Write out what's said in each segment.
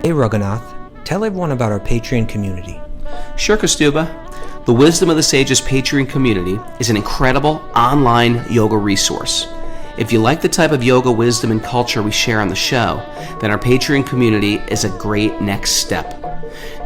Hey Raghunath, tell everyone about our Patreon community. Sure, Kostuba. The Wisdom of the Sages Patreon community is an incredible online yoga resource. If you like the type of yoga wisdom and culture we share on the show, then our Patreon community is a great next step.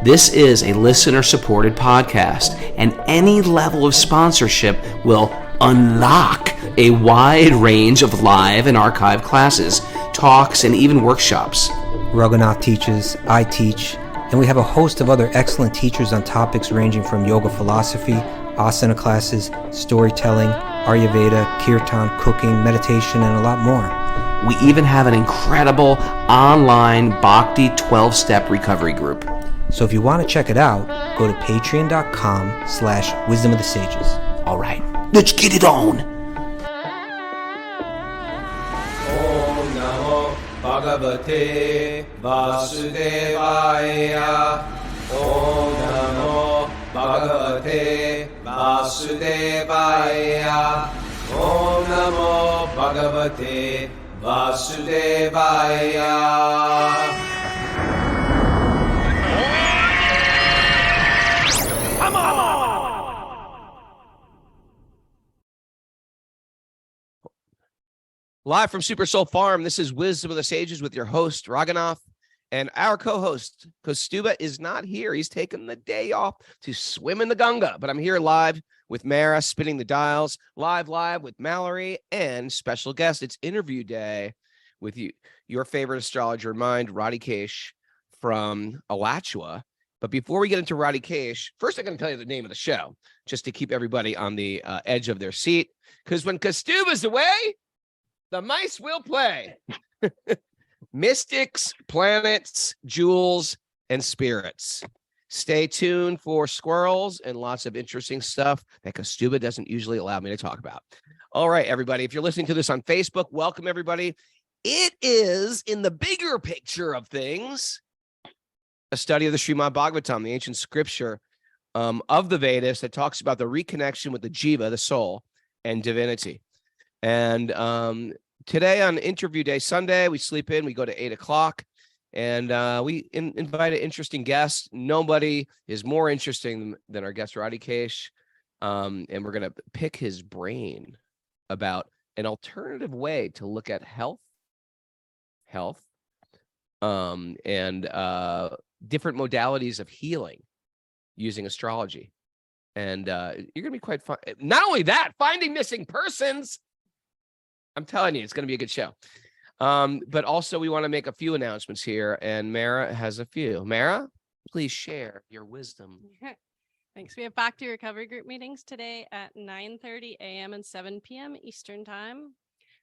This is a listener-supported podcast, and any level of sponsorship will unlock a wide range of live and archived classes, talks, and even workshops. Raghunath teaches, I teach, and we have a host of other excellent teachers on topics ranging from yoga philosophy, asana classes, storytelling, Ayurveda, kirtan, cooking, meditation, and a lot more. We even have an incredible online Bhakti 12-step recovery group. So if you want to check it out, go to patreon.com/wisdom of the sages. All right, let's get it on. Om Namo Bhagavate Vasudevaya. Om Namo Bhagavate Vasudevaya. Om Namo Bhagavate Vasudevaya. Live from Super Soul Farm, this is Wisdom of the Sages with your host, Raghunath, and our co-host, Kostuba, is not here. He's taken the day off to swim in the Ganga, but I'm here live with Mara, spinning the dials, live with Mallory, and special guest. It's interview day with you, your favorite astrologer of mine, Rodhi Kish from Alachua. But before we get into Rodhi Kish, first I'm going to tell you the name of the show, just to keep everybody on the edge of their seat, because when Kostuba's away, the mice will play. Mystics, planets, jewels, and spirits. Stay tuned for squirrels and lots of interesting stuff that Kostuba doesn't usually allow me to talk about. All right, everybody. If you're listening to this on Facebook, welcome, everybody. It is, in the bigger picture of things, a study of the Srimad Bhagavatam, the ancient scripture of the Vedas that talks about the reconnection with the jiva, the soul, and divinity. And today on interview day, Sunday, we sleep in, we go to 8 o'clock, and we invite an interesting guest. Nobody is more interesting than our guest, Rodhi Kish. And we're going to pick his brain about an alternative way to look at health, and different modalities of healing using astrology. And you're going to be quite fun. Not only that, finding missing persons. I'm telling you, it's going to be a good show. But also, we want to make a few announcements here, and Mara has a few. Mara, please share your wisdom. Thanks. We have Bhakti Recovery Group meetings today at 9:30 a.m. and 7 p.m. Eastern Time.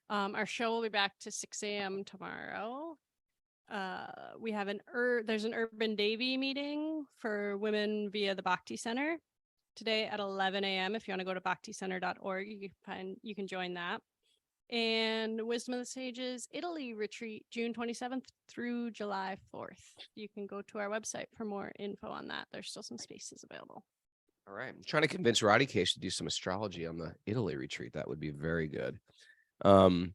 Our show will be back to 6 a.m. tomorrow. We have there's an Urban Devi meeting for women via the Bhakti Center today at 11 a.m. If you want to go to bhakticenter.org, you can join that. And Wisdom of the Sages Italy retreat, June 27th through July 4th. You can go to our website for more info on that. There's still some spaces available. All right. I'm trying to convince Rodhi Kish to do some astrology on the Italy retreat. That would be very good. Yeah,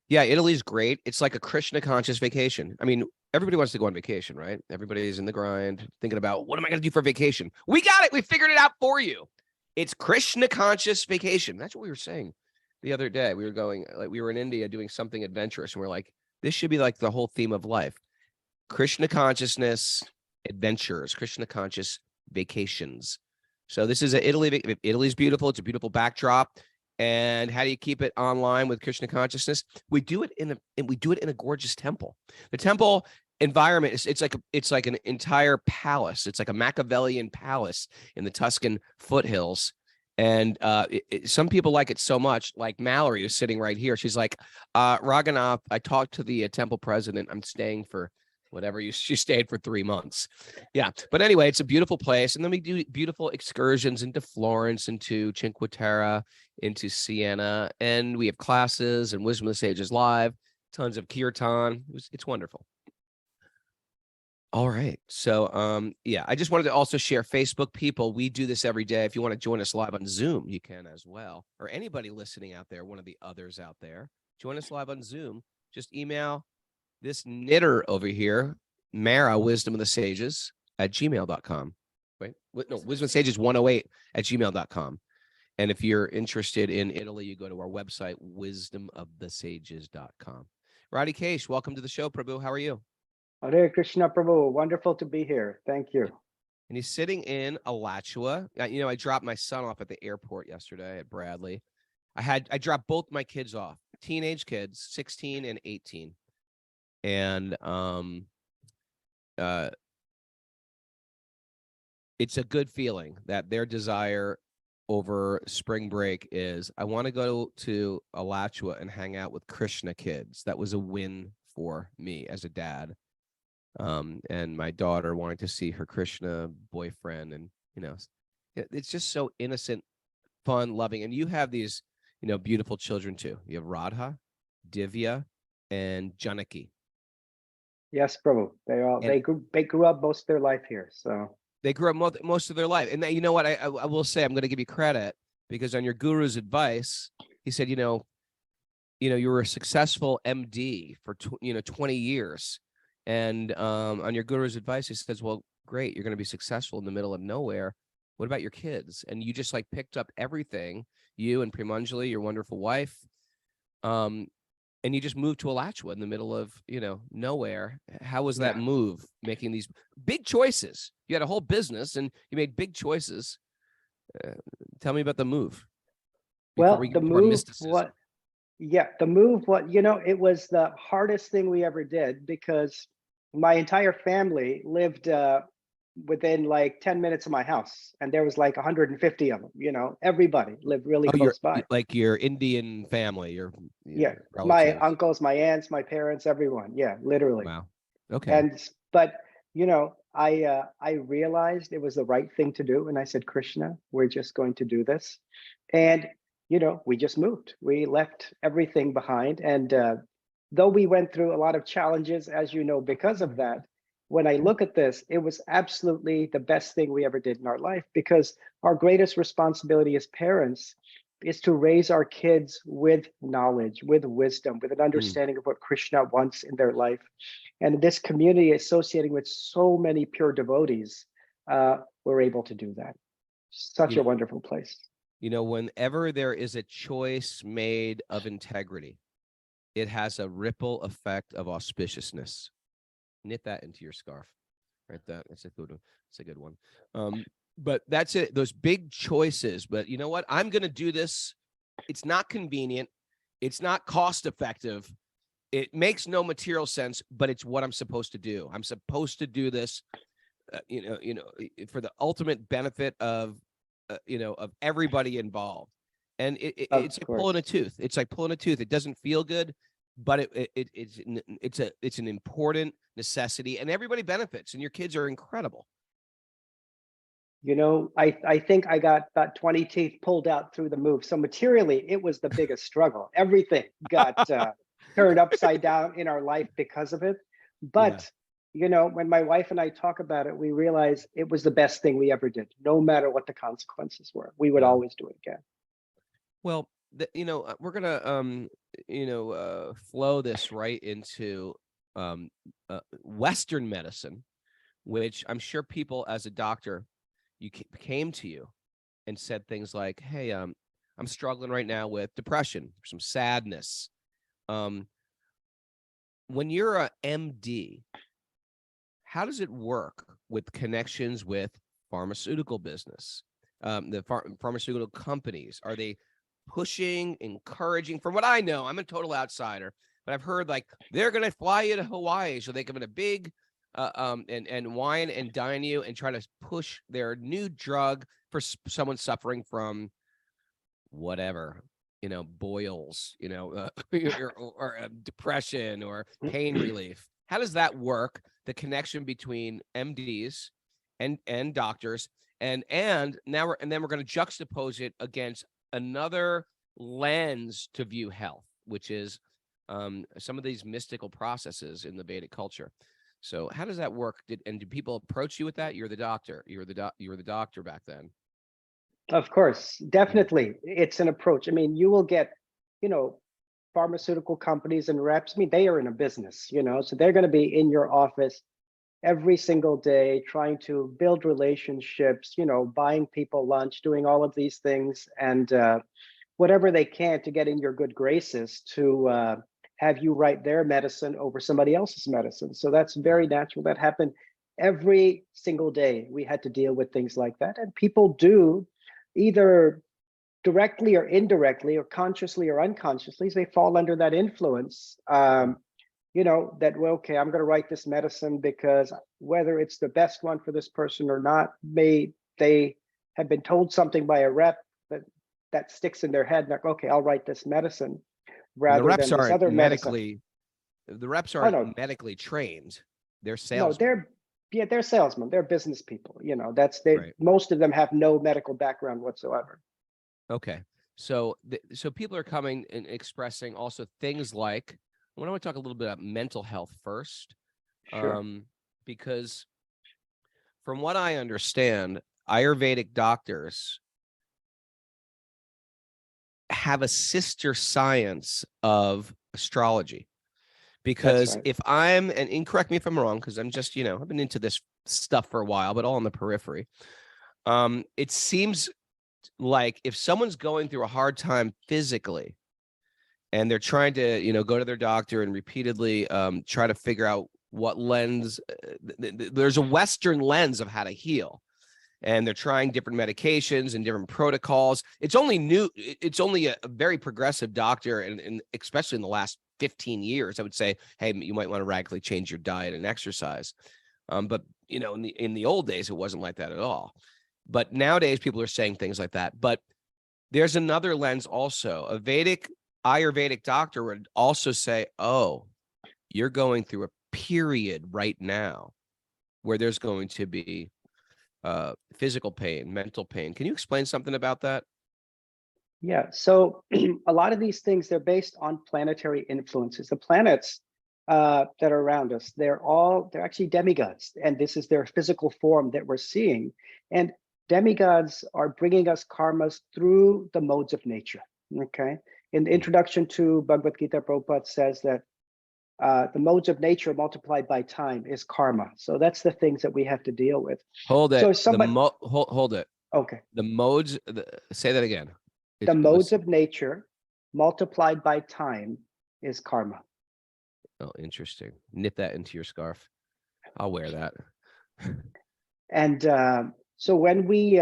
Italy's great. It's like a Krishna conscious vacation. I mean, everybody wants to go on vacation, right? Everybody's in the grind thinking about, what am I going to do for vacation? We got it. We figured it out for you. It's Krishna conscious vacation. That's what we were saying the other day. We were in India doing something adventurous, and we're like, this should be like the whole theme of life. Krishna consciousness, adventures, Krishna conscious vacations. So this is Italy. Italy's beautiful. It's a beautiful backdrop. And how do you keep it online with Krishna consciousness? We do it in a gorgeous temple. The temple environment it's like an entire palace. It's like a Machiavellian palace in the Tuscan foothills. And some people like it so much, like Mallory is sitting right here. She's like, Raghunath, I talked to the temple president. I'm staying for she stayed for 3 months. Yeah. But anyway, it's a beautiful place. And then we do beautiful excursions into Florence, into Cinque Terre, into Siena. And we have classes and Wisdom of the Sages live, tons of kirtan. It's wonderful. All right. So, yeah, I just wanted to also share Facebook people. We do this every day. If you want to join us live on Zoom, you can as well. Or anybody listening out there, one of the others out there, join us live on Zoom. Just email this knitter over here Mara, Wisdom of the Sages at gmail.com. Wait, no, Wisdom of the Sages 108 at gmail.com. And if you're interested in Italy, you go to our website, wisdomofthesages.com. Rodhi Kish, welcome to the show, Prabhu. How are you? Hare Krishna Prabhu, wonderful to be here. Thank you. And he's sitting in Alachua. I dropped my son off at the airport yesterday at Bradley. I dropped both my kids off, teenage kids, 16 and 18. And it's a good feeling that their desire over spring break is, I want to go to Alachua and hang out with Krishna kids. That was a win for me as a dad. And my daughter wanting to see her Krishna boyfriend, and it's just so innocent, fun, loving. And you have these beautiful children too. You have Radha, Divya, and Janaki. Yes, Prabhu. They grew up most of their life here. So they grew up most of their life. And you know what? I will say, I'm going to give you credit, because on your guru's advice, he said, you were a successful MD for 20 years. And on your guru's advice, he says, well, great, you're going to be successful in the middle of nowhere. What about your kids? And you just picked up everything, you and Premanjali, your wonderful wife. And you just moved to Alachua in the middle of, nowhere. How was that move, making these big choices? You had a whole business and you made big choices. Tell me about the move. Well, the move, it was the hardest thing we ever did, because my entire family lived within 10 minutes of my house, and there was 150 of them. Everybody lived really close by. Like your Indian family, my uncles, my aunts, my parents, everyone. Yeah, literally. Wow. Okay. But I realized it was the right thing to do, and I said, Krishna, we're just going to do this. And we just moved. We left everything behind. And though we went through a lot of challenges, as you know, because of that, when I look at this, it was absolutely the best thing we ever did in our life, because our greatest responsibility as parents is to raise our kids with knowledge, with wisdom, with an understanding of what Krishna wants in their life. And this community associating with so many pure devotees, we're able to do that. Such a wonderful place. Whenever there is a choice made of integrity, it has a ripple effect of auspiciousness. Knit that into your scarf. Right, that's a good one. It's a good one. But that's it. Those big choices. But you know what? I'm going to do this. It's not convenient. It's not cost effective. It makes no material sense, but it's what I'm supposed to do. I'm supposed to do this, for the ultimate benefit of everybody involved. And it's like pulling a tooth. It's like pulling a tooth. It doesn't feel good, but it's an important necessity, and everybody benefits, and your kids are incredible. I think I got about 20 teeth pulled out through the move. So materially, it was the biggest struggle. Everything got turned upside down in our life because of it. But when my wife and I talk about it, we realize it was the best thing we ever did. No matter what the consequences were, we would always do it again. Well, we're gonna flow this right into Western medicine, which I'm sure people as a doctor, you came to you and said things like, hey, I'm struggling right now with depression, some sadness. When you're a MD, how does it work with connections with pharmaceutical business? The pharmaceutical companies, are they pushing, encouraging? From what I know, I'm a total outsider, but I've heard they're going to fly you to Hawaii so they come in a big and wine and dine you and try to push their new drug for someone suffering from whatever, boils, or depression or pain relief. How does that work? The connection between MDs and doctors, and then we're going to juxtapose it against another lens to view health, which is some of these mystical processes in the Vedic culture. So how does that work? Did people approach you with that? You're the doctor. You were the doctor back then. Of course, definitely. It's an approach. I mean, you will get, pharmaceutical companies and reps. I mean, they are in a business, so they're going to be in your office every single day, trying to build relationships, buying people lunch, doing all of these things, and whatever they can to get in your good graces to have you write their medicine over somebody else's medicine. So that's very natural. That happened every single day. We had to deal with things like that. And people do, either directly or indirectly, or consciously or unconsciously, they fall under that influence. That, well, okay, I'm going to write this medicine because whether it's the best one for this person or not, they have been told something by a rep that sticks in their head. Like, okay, I'll write this medicine rather than this other medicine. The reps aren't medically trained. They're salesmen. No, they're salesmen. They're business people. Right. Most of them have no medical background whatsoever. Okay, so people are coming and expressing also things like, I want to talk a little bit about mental health first, Sure. because from what I understand, Ayurvedic doctors have a sister science of astrology. Because right. if and correct me if I'm wrong, because I'm just, I've been into this stuff for a while, but all on the periphery. It seems like if someone's going through a hard time physically and they're trying to, go to their doctor and repeatedly try to figure out what lens, there's a Western lens of how to heal. And they're trying different medications and different protocols. It's only a very progressive doctor, and especially in the last 15 years, I would say, hey, you might want to radically change your diet and exercise. But in the old days, it wasn't like that at all. But nowadays, people are saying things like that. But there's another lens also. A Ayurvedic doctor would also say, oh, you're going through a period right now where there's going to be physical pain, mental pain. Can you explain something about that? Yeah, so a lot of these things, they're based on planetary influences. The planets that are around us, they're actually demigods, and this is their physical form that we're seeing. And demigods are bringing us karmas through the modes of nature, okay? In the introduction to Bhagavad Gita, Prabhupada says that the modes of nature multiplied by time is karma. So that's the things that we have to deal with. Hold it. So hold it. Okay. The modes, say that again. The modes of nature multiplied by time is karma. Oh, interesting. Knit that into your scarf. I'll wear that. And so when we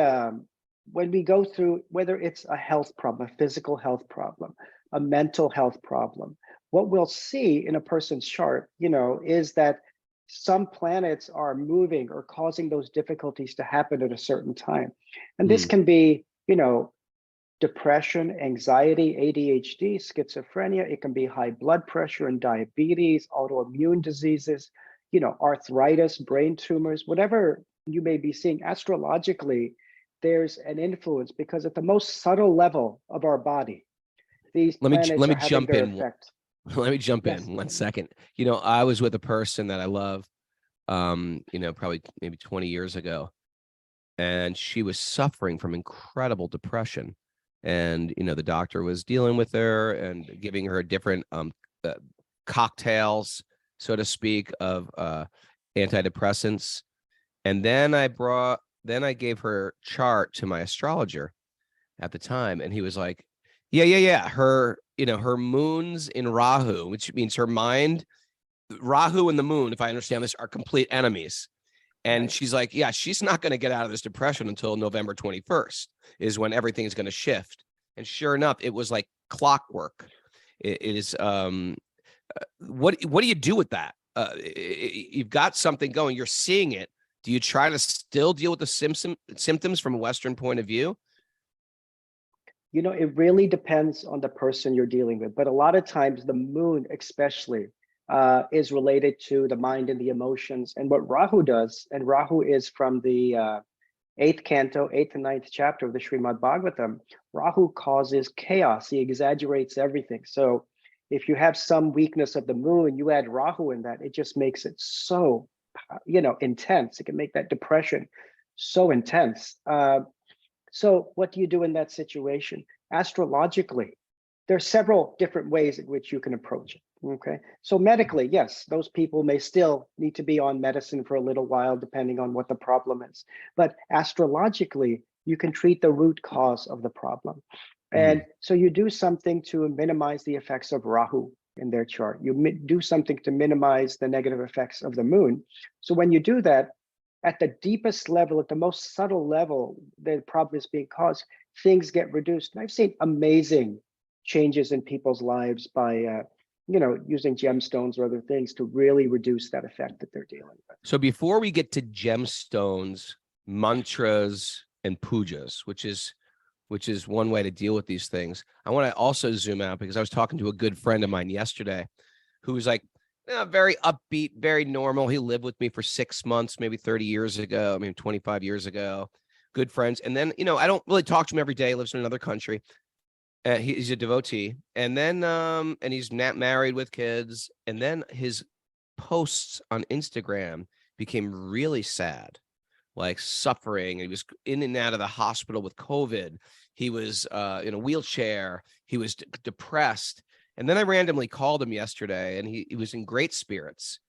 go through, whether it's a health problem, a physical health problem, a mental health problem, what we'll see in a person's chart, is that some planets are moving or causing those difficulties to happen at a certain time. And this can be, depression, anxiety, ADHD, schizophrenia. It can be high blood pressure and diabetes, autoimmune diseases, arthritis, brain tumors, whatever you may be seeing. Astrologically, there's an influence because at the most subtle level of our body, these planets are having their effect. Let me jump in 1 second. I was with a person that I love, probably maybe 20 years ago, and she was suffering from incredible depression. And, the doctor was dealing with her and giving her different cocktails, so to speak, of antidepressants. And then I gave her chart to my astrologer at the time, and he was like, yeah. Her moon's in Rahu, which means her mind, Rahu and the moon, if I understand this, are complete enemies. And Right. she's like, yeah, she's not going to get out of this depression until November 21st is when everything is going to shift. And sure enough, it was like clockwork. It is, what do you do with that? You've got something going, you're seeing it. Do you try to still deal with the symptoms from a Western point of view? It really depends on the person you're dealing with. But a lot of times the moon especially is related to the mind and the emotions. And what Rahu does, and Rahu is from the 8th canto, 8th and 9th chapter of the Srimad Bhagavatam, Rahu causes chaos. He exaggerates everything. So if you have some weakness of the moon, you add Rahu in that, it just makes it so, intense. It can make that depression so intense. So what do you do in that situation? Astrologically, there are several different ways in which you can approach it. Okay. So medically, yes, those people may still need to be on medicine for a little while, depending on what the problem is. But astrologically, you can treat the root cause of the problem. And so you do something to minimize the effects of Rahu in their chart. You do something to minimize the negative effects of the moon. So when you do that, at the deepest level, at the most subtle level, the problem is being caused, things get reduced. And I've seen amazing changes in people's lives by using gemstones or other things to really reduce that effect that they're dealing with. So before we get to gemstones, mantras, and pujas, which is one way to deal with these things, I want to also zoom out because I was talking to a good friend of mine yesterday who was like, very upbeat, very normal. He lived with me for 6 months, maybe 30 years ago, 25 years ago, good friends. And then, I don't really talk to him every day, lives in another country. He's a devotee, and then and he's not married with kids. And then his posts on Instagram became really sad, like suffering. He was in and out of the hospital with COVID. He was in a wheelchair. He was depressed. And then I randomly called him yesterday, and he was in great spirits.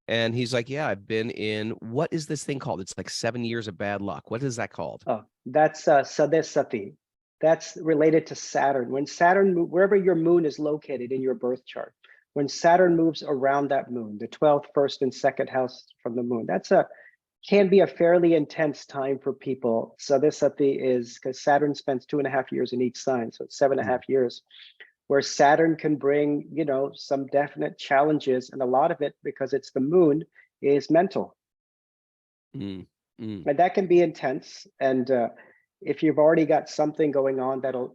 And he's like, "Yeah, I've been in, what is this thing called? It's like 7 years of bad luck. What is that called?" Oh, that's Sadesati. That's related to Saturn. When Saturn, wherever your moon is located in your birth chart, when Saturn moves around that moon, the 12th, 1st, and 2nd house from the moon, can be a fairly intense time for people. Sadesati is because Saturn spends 2.5 years in each sign, so it's 7.5 years, where Saturn can bring, some definite challenges, and a lot of it, because it's the moon, is mental. And that can be intense. And if you've already got something going on, that'll,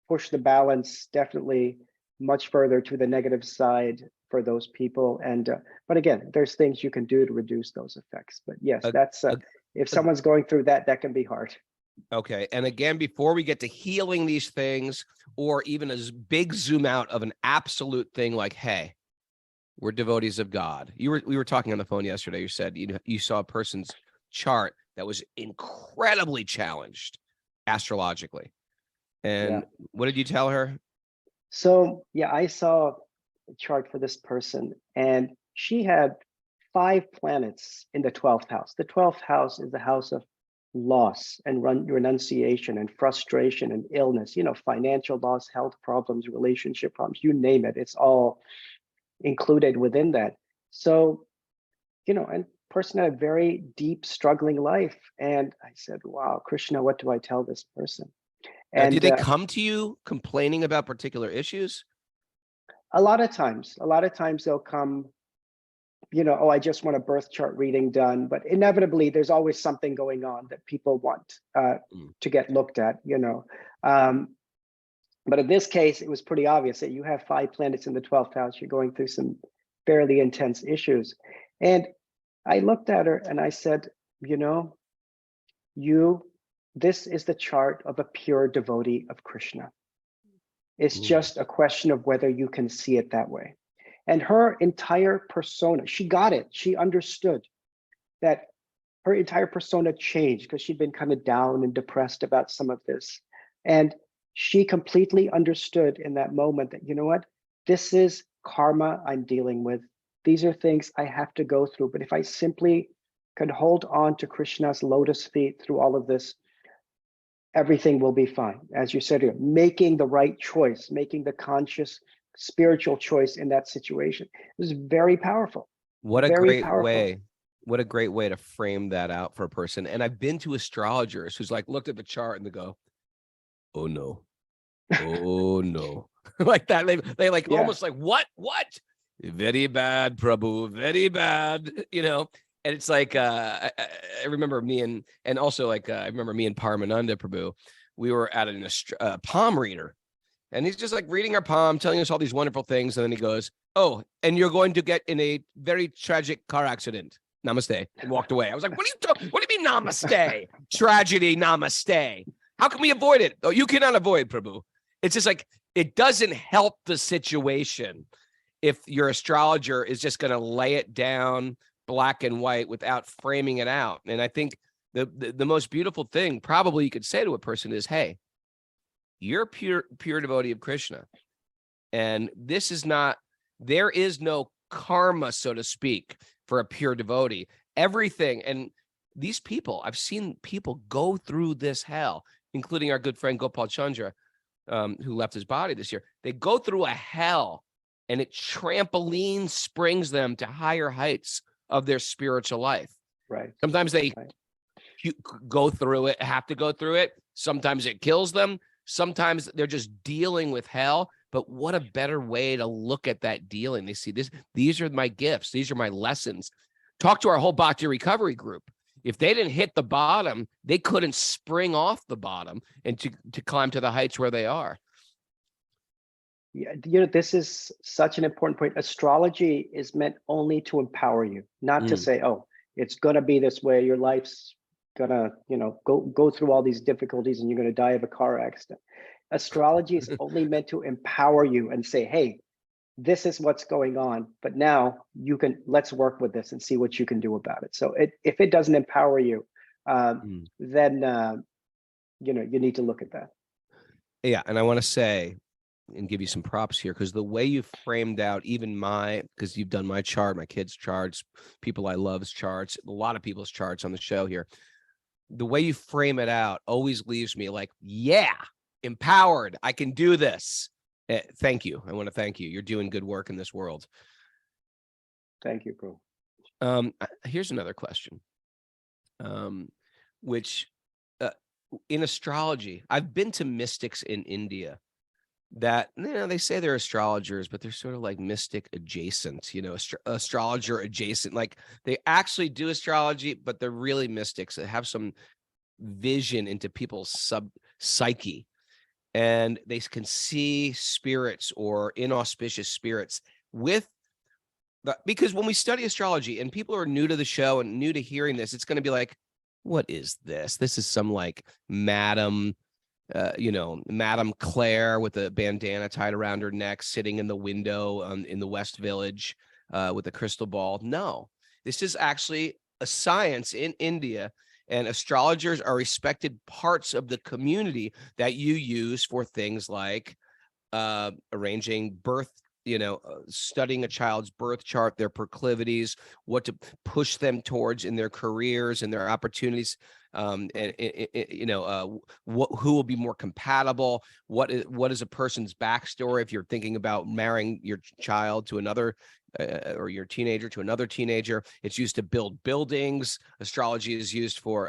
push the balance definitely much further to the negative side for those people. And but again, there's things you can do to reduce those effects. But yes, if someone's going through that, that can be hard. Okay. And again, before we get to healing these things, or even a big zoom out of an absolute thing like, hey, we're devotees of God. We were talking on the phone yesterday. You said you saw a person's chart that was incredibly challenged astrologically. And what did you tell her? So yeah, I saw a chart for this person, and she had 5 planets in the 12th house. The 12th house is the house of loss and renunciation and frustration and illness, financial loss, health problems, relationship problems, you name it. It's all included within that. So, and person had a very deep, struggling life. And I said, wow, Krishna, what do I tell this person? And did they come to you complaining about particular issues? A lot of times they'll come, oh, I just want a birth chart reading done. But inevitably, there's always something going on that people want to get looked at, But in this case, it was pretty obvious that you have 5 planets in the 12th house. You're going through some fairly intense issues. And I looked at her and I said, this is the chart of a pure devotee of Krishna. It's just a question of whether you can see it that way. And her entire persona, she got it. She understood that her entire persona changed because she'd been kind of down and depressed about some of this. And she completely understood in that moment that, this is karma I'm dealing with. These are things I have to go through. But if I simply could hold on to Krishna's lotus feet through all of this, everything will be fine. As you said, making the right choice, making the conscious spiritual choice in that situation. It was very powerful. What a great way. What a great way to frame that out for a person. And I've been to astrologers who's like looked at the chart and they go, oh no. Oh no. Like that. They like almost like, what? Very bad, Prabhu, very bad, And it's like I remember me and also like I remember me and Paramananda Prabhu, we were at a palm reader, and he's just like reading our palm, telling us all these wonderful things, and then he goes, "Oh, and you're going to get in a very tragic car accident. Namaste," and walked away. I was like, "What do you mean namaste? Tragedy, namaste. How can we avoid it? Oh, you cannot avoid, Prabhu." It's just like it doesn't help the situation if your astrologer is just going to lay it down black and white without framing it out. And I think the most beautiful thing probably you could say to a person is, hey, you're pure devotee of Krishna. And this is not There is no karma, so to speak, for a pure devotee. Everything, and these people, I've seen people go through this hell, including our good friend Gopal Chandra, who left his body this year. They go through a hell, and it trampoline springs them to higher heights of their spiritual life. Right. Sometimes they Right. go through it, have to go through it. Sometimes it kills them. Sometimes they're just dealing with hell. But what a better way to look at that dealing. They see this. These are my gifts. These are my lessons. Talk to our whole Bhakti recovery group. If they didn't hit the bottom, they couldn't spring off the bottom and to climb to the heights where they are. Yeah, this is such an important point. Astrology is meant only to empower you, not to say, oh, it's gonna be this way. Your life's gonna, go through all these difficulties and you're gonna die of a car accident. Astrology is only meant to empower you and say, hey, this is what's going on, but now let's work with this and see what you can do about it. So if it doesn't empower you, then you need to look at that. Yeah, and I want to say and give you some props here, because the way you framed out even because you've done my chart, my kids' charts, people I love's charts, a lot of people's charts on the show here. The way you frame it out always leaves me like, yeah, empowered. I can do this. Thank you. I want to thank you. You're doing good work in this world. Thank you, bro. Here's another question, which in astrology, I've been to mystics in India that, they say they're astrologers, but they're sort of like mystic adjacent, astrologer adjacent. Like they actually do astrology, but they're really mystics that have some vision into people's psyche. And they can see spirits or inauspicious spirits because when we study astrology and people are new to the show and new to hearing this, it's going to be like, what is this? This is some like Madame Claire with a bandana tied around her neck, sitting in the window in the West Village with a crystal ball. No, this is actually a science in India, and astrologers are respected parts of the community that you use for things like arranging birth, studying a child's birth chart, their proclivities, what to push them towards in their careers and their opportunities, who will be more compatible, what is a person's backstory if you're thinking about marrying your child to another or your teenager to another teenager. It's used to build buildings. Astrology is used for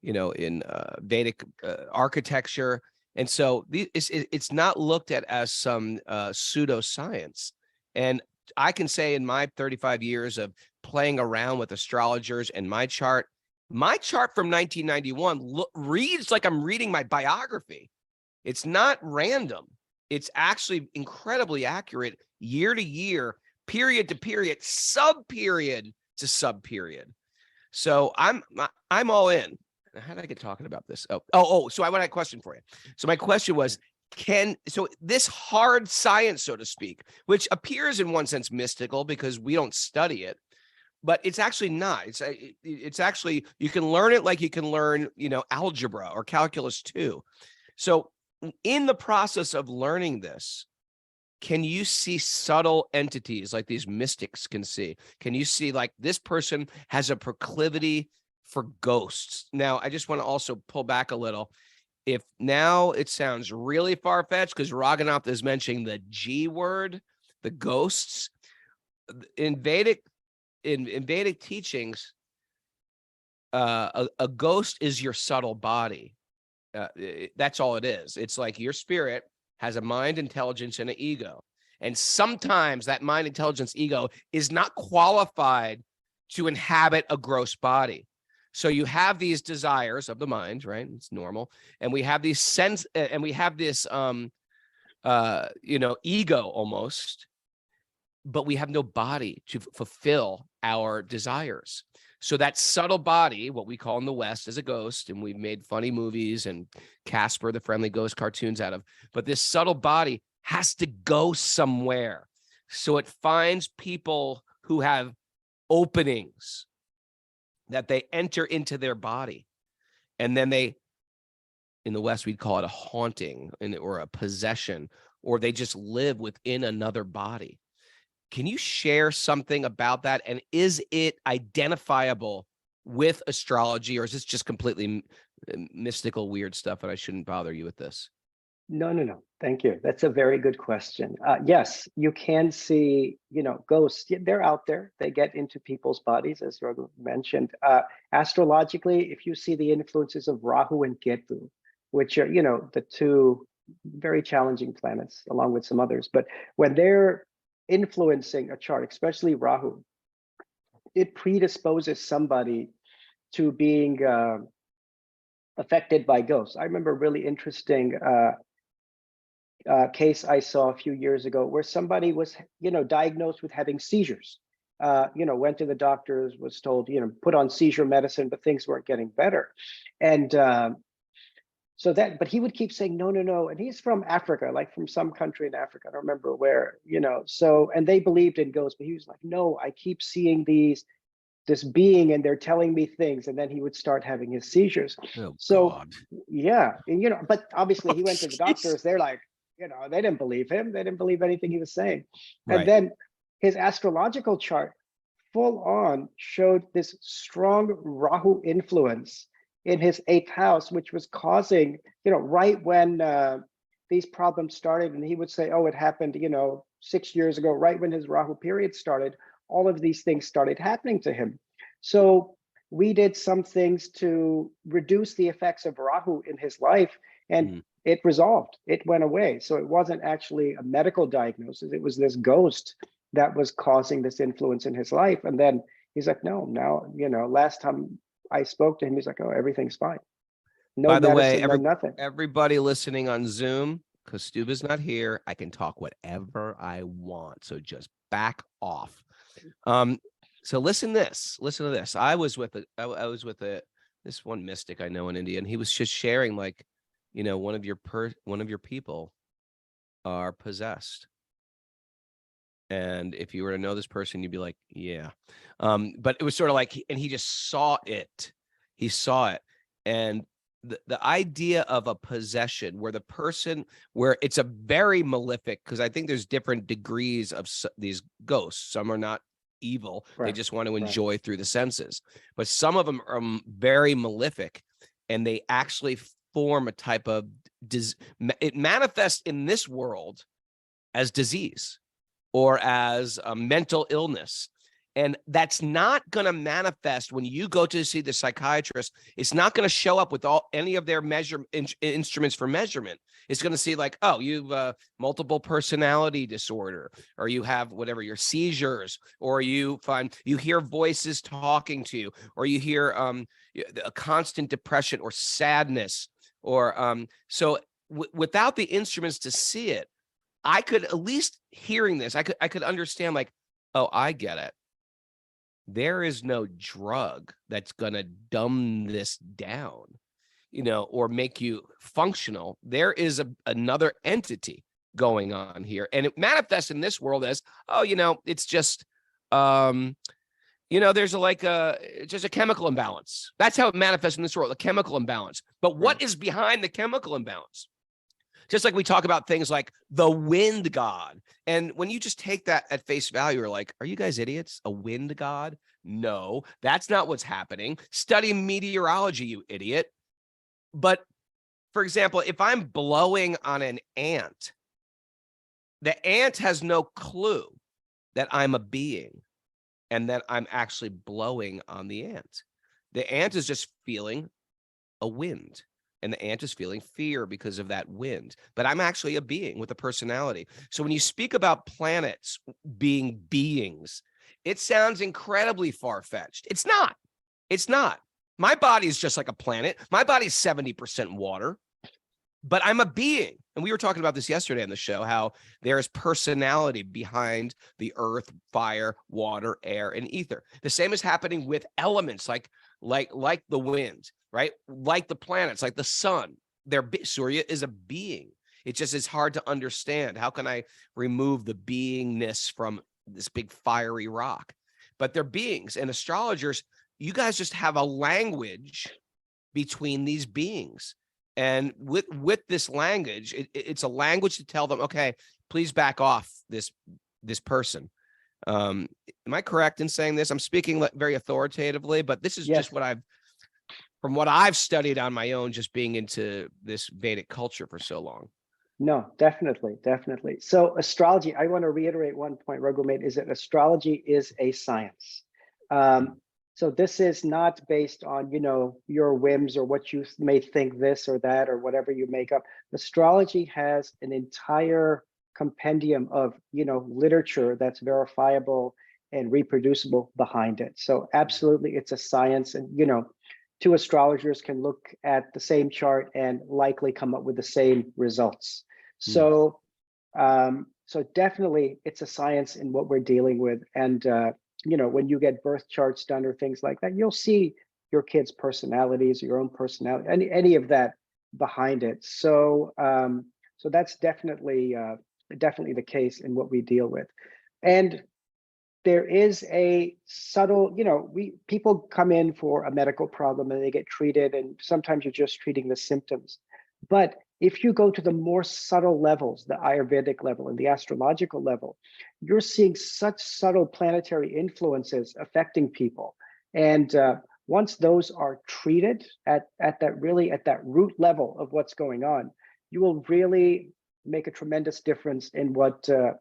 in Vedic architecture. And so it's not looked at as some pseudoscience. And I can say in my 35 years of playing around with astrologers and my chart from 1991 reads like I'm reading my biography. It's not random. It's actually incredibly accurate year to year, period to period, sub-period to sub-period. So I'm all in. How did I get talking about this? So I want a question for you. So my question was, this hard science, so to speak, which appears in one sense mystical because we don't study it, but it's actually not. It's actually, you can learn it like you can learn, algebra or calculus too. So in the process of learning this, can you see subtle entities like these mystics can see? Can you see like this person has a proclivity for ghosts? Now, I just want to also pull back a little. If now it sounds really far-fetched because Raghunath is mentioning the G word, the ghosts. In Vedic teachings, a ghost is your subtle body. That's all it is. It's like your spirit has a mind, intelligence, and an ego. And sometimes that mind, intelligence, ego is not qualified to inhabit a gross body. So you have these desires of the mind, right? It's normal. And we have these and we have this, ego almost, but we have no body to fulfill our desires. So that subtle body, what we call in the West as a ghost, and we've made funny movies and Casper, the Friendly Ghost cartoons out of, but this subtle body has to go somewhere. So it finds people who have openings that they enter into their body. And then in the West, we'd call it a haunting or a possession, or they just live within another body. Can you share something about that? And is it identifiable with astrology, or is this just completely mystical, weird stuff, and I shouldn't bother you with this? No. Thank you. That's a very good question. Yes, you can see, ghosts. They're out there. They get into people's bodies, as Raghu mentioned. Astrologically, if you see the influences of Rahu and Ketu, which are, the two very challenging planets, along with some others, but when they're influencing a chart, especially Rahu, it predisposes somebody to being affected by ghosts. I remember a really interesting case I saw a few years ago where somebody was, diagnosed with having seizures. Went to the doctors, was told, put on seizure medicine, but things weren't getting better. And but he would keep saying, no. And he's from Africa, like from some country in Africa. I don't remember where, and they believed in ghosts, but he was like, no, I keep seeing this being and they're telling me things. And then he would start having his seizures. Oh, so God. yeah. And, but obviously he went to the Jeez. doctors. They're like, they didn't believe him. They didn't believe anything he was saying. Right. And then his astrological chart full on showed this strong Rahu influence in his 8th house, which was causing, right when these problems started. And he would say, oh, it happened, 6 years ago, right when his Rahu period started, all of these things started happening to him. So we did some things to reduce the effects of Rahu in his life, and it resolved. It went away. So it wasn't actually a medical diagnosis. It was this ghost that was causing this influence in his life. And then he's like, no, now, last time I spoke to him, he's like, oh, everything's fine. No By the medicine, way, no nothing. everybody listening on Zoom, because Stuba's not here, I can talk whatever I want. So just back off. So listen to this. I was with this one mystic I know in India, and he was just sharing, like, one of your people are possessed. And if you were to know this person, you'd be like, yeah. But it was sort of like, and he just saw it. He saw it. And the idea of a possession where it's a very malefic, because I think there's different degrees of these ghosts. Some are not evil. Right. They just want to enjoy through the senses. But some of them are very malefic, and they actually form a type of it manifests in this world as disease or as a mental illness. And that's not going to manifest when you go to see the psychiatrist. It's not going to show up with any of their instruments for measurement. It's going to see like, oh, you've multiple personality disorder, or you have whatever, your seizures, or you hear voices talking to you, or you hear a constant depression or sadness, or without the instruments to see it, I could, at least hearing this, I could understand, like, oh, I get it. There is no drug that's going to dumb this down, or make you functional. There is another entity going on here. And it manifests in this world as, oh, it's just, there's just a chemical imbalance. That's how it manifests in this world, a chemical imbalance. But what is behind the chemical imbalance? Just like we talk about things like the wind god. And when you just take that at face value, you're like, are you guys idiots? A wind god? No, that's not what's happening. Study meteorology, you idiot. But for example, if I'm blowing on an ant, the ant has no clue that I'm a being and that I'm actually blowing on the ant. The ant is just feeling a wind. And the ant is feeling fear because of that wind. But I'm actually a being with a personality. So when you speak about planets being beings, it sounds incredibly far-fetched. It's not. It's not. My body is just like a planet. My body is 70% water, but I'm a being. And we were talking about this yesterday on the show, how there is personality behind the earth, fire, water, air, and ether. The same is happening with elements like the wind. Right? Like the planets, like the sun, Surya is a being. It just is hard to understand. How can I remove the beingness from this big fiery rock? But they're beings, and astrologers, you guys just have a language between these beings. And with this language, it's a language to tell them, okay, please back off this person. Am I correct in saying this? I'm speaking very authoritatively, but this is Yes. just from what I've studied on my own, just being into this Vedic culture for so long. No, definitely, definitely. So astrology, I want to reiterate one point Raghu made, is that astrology is a science. So this is not based on, your whims or what you may think this or that or whatever you make up. Astrology has an entire compendium of, literature that's verifiable and reproducible behind it. So absolutely, it's a science. And, two astrologers can look at the same chart and likely come up with the same results. So, so definitely it's a science in what we're dealing with. And, when you get birth charts done or things like that, you'll see your kids' personalities, your own personality, any of that behind it. So, so that's definitely the case in what we deal with. And there is a subtle, people come in for a medical problem and they get treated, and sometimes you're just treating the symptoms. But if you go to the more subtle levels, the Ayurvedic level and the astrological level, you're seeing such subtle planetary influences affecting people. And once those are treated at that root level of what's going on, you will really make a tremendous difference in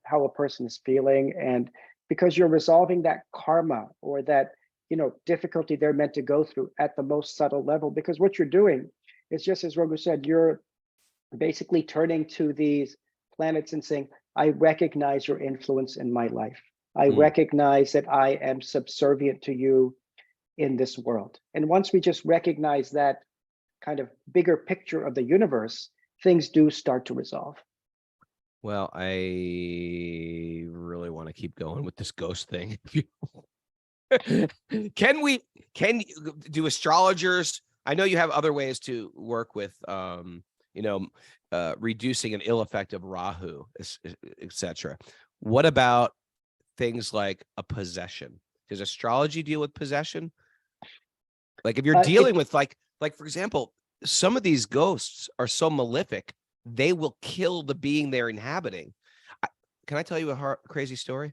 how a person is feeling. And because you're resolving that karma or that difficulty they're meant to go through at the most subtle level. Because what you're doing is, just as Raghu said, you're basically turning to these planets and saying, I recognize your influence in my life. I recognize that I am subservient to you in this world. And once we just recognize that kind of bigger picture of the universe, things do start to resolve. Well, I really want to keep going with this ghost thing. Can do astrologers? I know you have other ways to work with, reducing an ill effect of Rahu, etc. What about things like a possession? Does astrology deal with possession? Like if you're dealing with like for example, some of these ghosts are so malefic, they will kill the being they're inhabiting. Can I tell you a crazy story?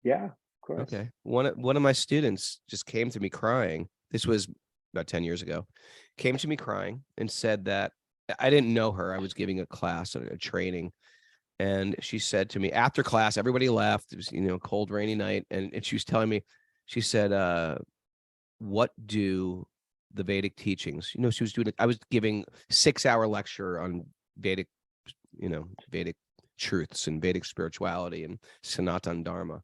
Yeah, of course. Okay. One of my students just came to me crying. This was about 10 years ago. Came to me crying and said that I didn't know her. I was giving a class, a training. And she said to me after class, everybody left. It was, a cold, rainy night. And she was telling me, she said, what do the Vedic teachings, she was doing, I was giving 6-hour lecture on Vedic, Vedic truths and Vedic spirituality and Sanatan Dharma.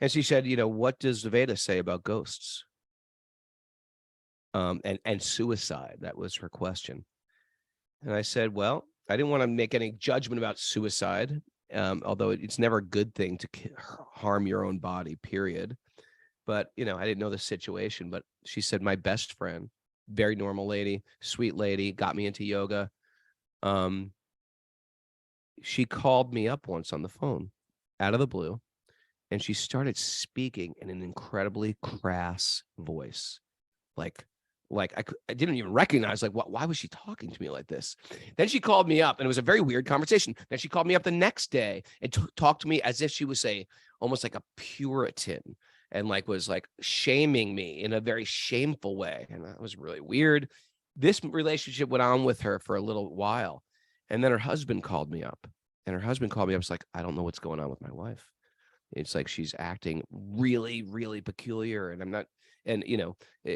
And she said, what does the Veda say about ghosts? And suicide. That was her question. And I said, well, I didn't want to make any judgment about suicide, although it's never a good thing to harm your own body, period. But, I didn't know the situation. But she said, my best friend, very normal lady, sweet lady, got me into yoga. She called me up once on the phone out of the blue, and she started speaking in an incredibly crass voice. I didn't even recognize, why was she talking to me like this? Then she called me up, and it was a very weird conversation. Then she called me up the next day and talked to me as if she was almost like a Puritan, and was shaming me in a very shameful way. And that was really weird. This relationship went on with her for a little while. And then her husband called me up, was like, I don't know what's going on with my wife. It's like she's acting really, really peculiar. And I'm not, and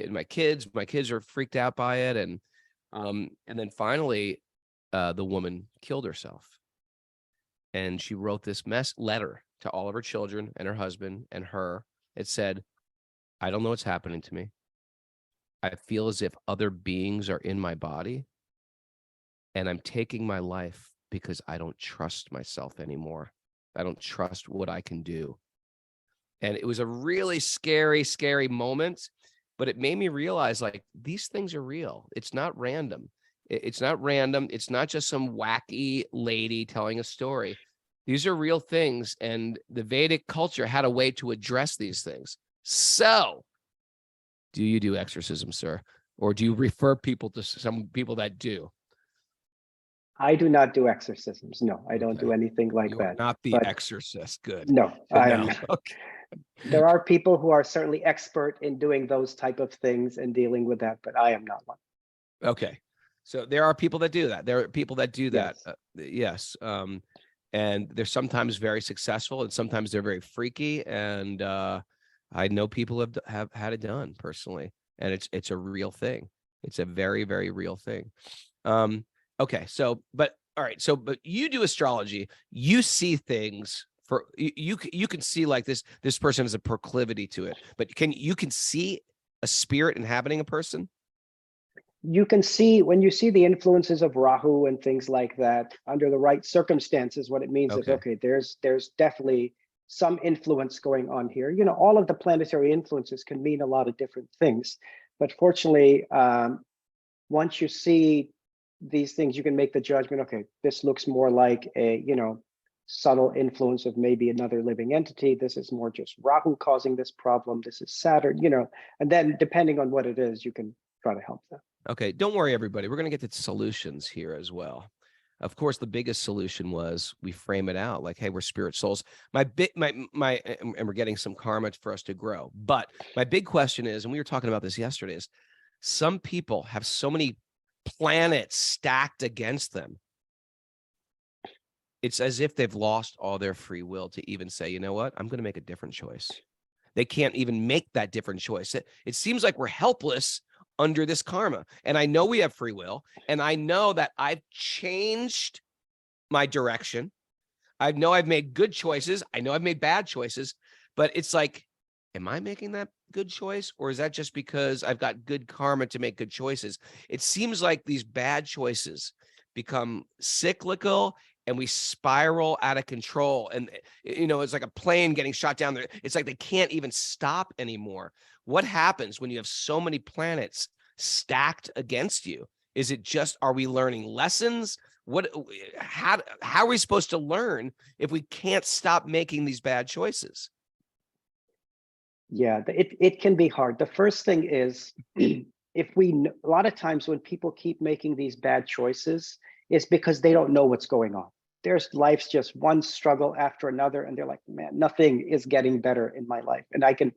my kids are freaked out by it. And then finally, the woman killed herself. And she wrote this letter to all of her children and her husband and her. It said, I don't know what's happening to me. I feel as if other beings are in my body, and I'm taking my life because I don't trust myself anymore. I don't trust what I can do. And it was a really scary, scary moment, but it made me realize these things are real. It's not random. It's not random. It's not just some wacky lady telling a story. These are real things, and the Vedic culture had a way to address these things. So, do you do exorcism, sir? Or do you refer people to some people that do? I do not do exorcisms. No, I don't Okay. do anything like You are that. not the But exorcist. Good. no, I am No. not. Okay. There are people who are certainly expert in doing those type of things and dealing with that, but I am not one. Okay. So there are people that do that. There are people that do that. Yes. Yes. And they're sometimes very successful and sometimes they're very freaky. And I know people have had it done personally, and it's a real thing. It's a very, very real thing. Okay. So, but all right. So, but you do astrology, you see things for you can see like this person has a proclivity to it, but you can see a spirit inhabiting a person? You can see when you see the influences of Rahu and things like that under the right circumstances, what it means is, Okay. okay, there's definitely some influence going on here. You know, all of the planetary influences can mean a lot of different things, but fortunately, once you see these things, you can make the judgment, okay, this looks more like a, you know, subtle influence of maybe another living entity. This is more just Rahu causing this problem. This is Saturn, you know, and then depending on what it is, you can try to help them. Okay, don't worry, everybody. We're going to get to solutions here as well. Of course, the biggest solution was we frame it out like, hey, we're spirit souls. And we're getting some karma for us to grow. But my big question is, and we were talking about this yesterday, is some people have so many planets stacked against them. It's as if they've lost all their free will to even say, you know what, I'm going to make a different choice. They can't even make that different choice. It seems like we're helpless under this karma. And I know we have free will. And I know that I've changed my direction. I know I've made good choices. I know I've made bad choices. But it's like, am I making that good choice? Or is that just because I've got good karma to make good choices? It seems like these bad choices become cyclical and we spiral out of control. And, you know, it's like a plane getting shot down there. It's like they can't even stop anymore. What happens when you have so many planets stacked against you? Is it just, are we learning lessons? How are we supposed to learn if we can't stop making these bad choices? Yeah, it can be hard. The first thing is, if a lot of times when people keep making these bad choices, it's because they don't know what's going on. Life's just one struggle after another, and they're like, man, nothing is getting better in my life. And I can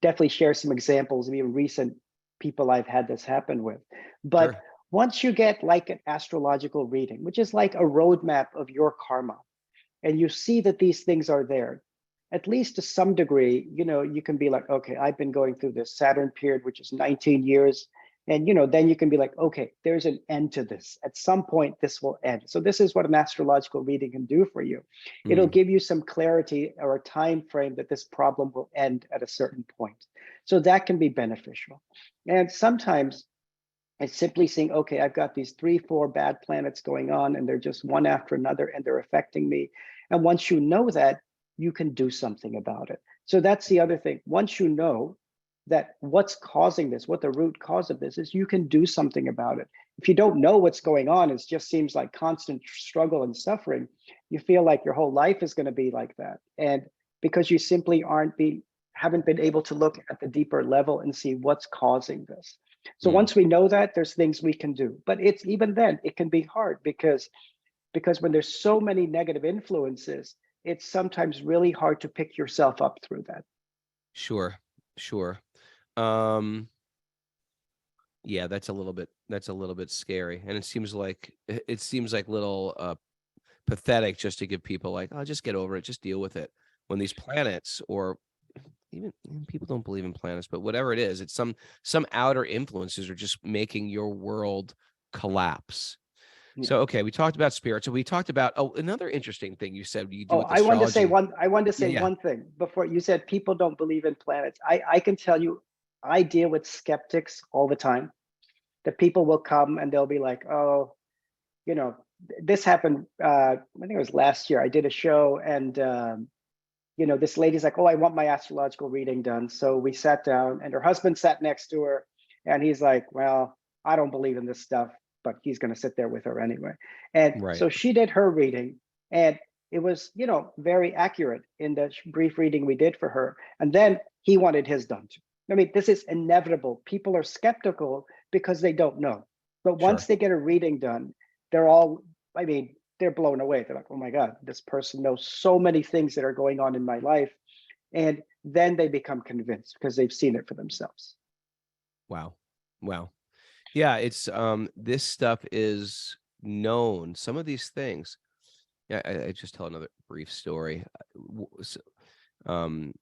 definitely share some examples of even recent people I've had this happen with. But Sure. once you get like an astrological reading, which is like a roadmap of your karma, and you see that these things are there, at least to some degree, you know, you can be like, okay, I've been going through this Saturn period, which is 19 years. And, you know, then you can be like, okay, there's an end to this. At some point, this will end. So this is what an astrological reading can do for you. It'll give you some clarity or a time frame that this problem will end at a certain point. So that can be beneficial. And sometimes it's simply saying, okay, I've got these 3-4 bad planets going on, and they're just one after another, and they're affecting me. And once you know that, you can do something about it. So that's the other thing. Once you know that what's causing this, what the root cause of this is, you can do something about it. If you don't know what's going on, it just seems like constant struggle and suffering. You feel like your whole life is going to be like that. And because you simply haven't been able to look at the deeper level and see what's causing this. So once we know that, there's things we can do. But it's even then, it can be hard because when there's so many negative influences, it's sometimes really hard to pick yourself up through that. Sure. Yeah, that's a little bit scary. And it seems like little pathetic just to give people like, oh, just get over it, just deal with it. When these planets, or even people don't believe in planets, but whatever it is, it's some outer influences are just making your world collapse. Yeah. So, okay, we talked about spirit. So we talked about, another interesting thing you said you do with I wanted to say Yeah. one thing before. You said people don't believe in planets. I can tell you, I deal with skeptics all the time. The people will come and they'll be like, oh, you know, this happened, I think it was last year. I did a show, and you know, this lady's like, oh, I want my astrological reading done. So we sat down, and her husband sat next to her, and he's like, well, I don't believe in this stuff, but he's going to sit there with her anyway. And Right. so she did her reading, and it was, you know, very accurate in the brief reading we did for her. And then he wanted his done too. I mean, this is inevitable. People are skeptical because they don't know. But once Sure. they get a reading done, they're all I mean, they're blown away. They're like, oh my God, this person knows so many things that are going on in my life. And then they become convinced because they've seen it for themselves. Wow. Wow. Yeah, it's this stuff is known. Some of these things. Yeah, I just tell another brief story. Um,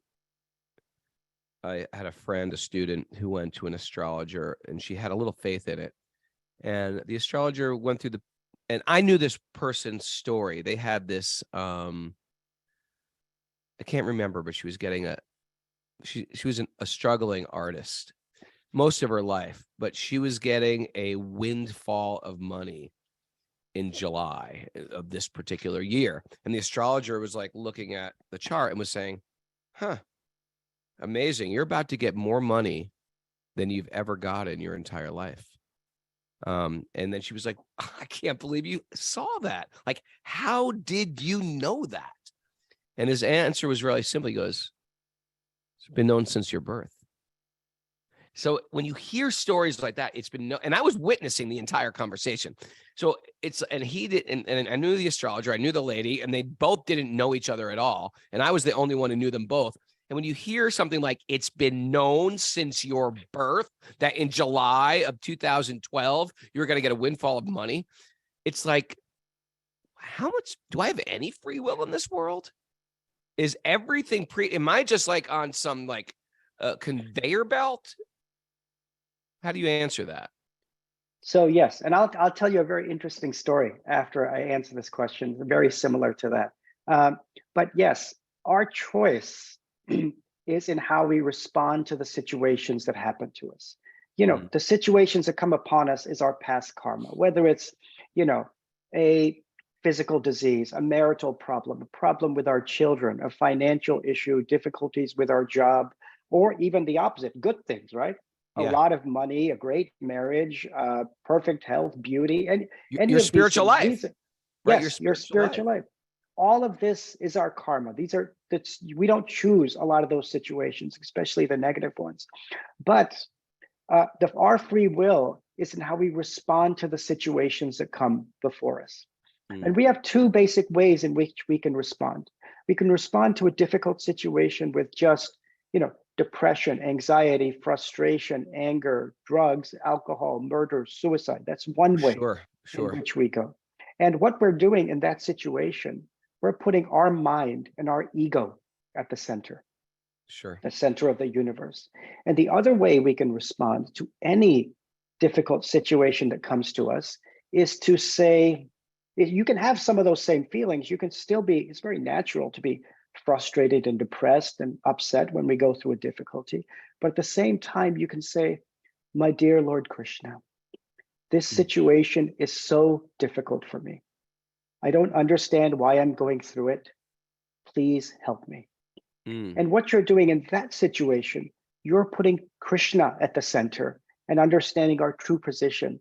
I had a friend, a student, who went to an astrologer, and she had a little faith in it. And the astrologer went through and I knew this person's story. They had this, I can't remember, but she was getting she was a struggling artist most of her life, but she was getting a windfall of money in July of this particular year. And the astrologer was like looking at the chart and was saying, huh, amazing. You're about to get more money than you've ever got in your entire life. And then she was like, I can't believe you saw that. Like, how did you know that? And his answer was really simple. He goes, it's been known since your birth. So when you hear stories like that, it's been known, and I was witnessing the entire conversation. So and he did, and I knew the astrologer, I knew the lady, and they both didn't know each other at all. And I was the only one who knew them both. And when you hear something like, it's been known since your birth that in July of 2012, you're going to get a windfall of money, it's like, how much do I have any free will in this world? Is everything am I just like on some like conveyor belt? How do you answer that? So yes, and I'll tell you a very interesting story after I answer this question, very similar to that. But yes, our choice is in how we respond to the situations that happen to us. You know, the situations that come upon us is our past karma, whether it's, you know, a physical disease, a marital problem, a problem with our children, a financial issue, difficulties with our job, or even the opposite, good things, right? A lot of money, a great marriage, perfect health, beauty, and your spiritual life, right? Yes, your spiritual life. All of this is our karma. We don't choose a lot of those situations, especially the negative ones. But our free will is in how we respond to the situations that come before us. And we have two basic ways in which we can respond. We can respond to a difficult situation with just, you know, depression, anxiety, frustration, anger, drugs, alcohol, murder, suicide. That's one way in which we go. And what we're doing in that situation, we're putting our mind and our ego at the center. The center of the universe. And the other way we can respond to any difficult situation that comes to us is to say, you can have some of those same feelings. You can still it's very natural to be frustrated and depressed and upset when we go through a difficulty. But at the same time, you can say, my dear Lord Krishna, this situation is so difficult for me. I don't understand why I'm going through it. Please help me. And what you're doing in that situation, you're putting Krishna at the center and understanding our true position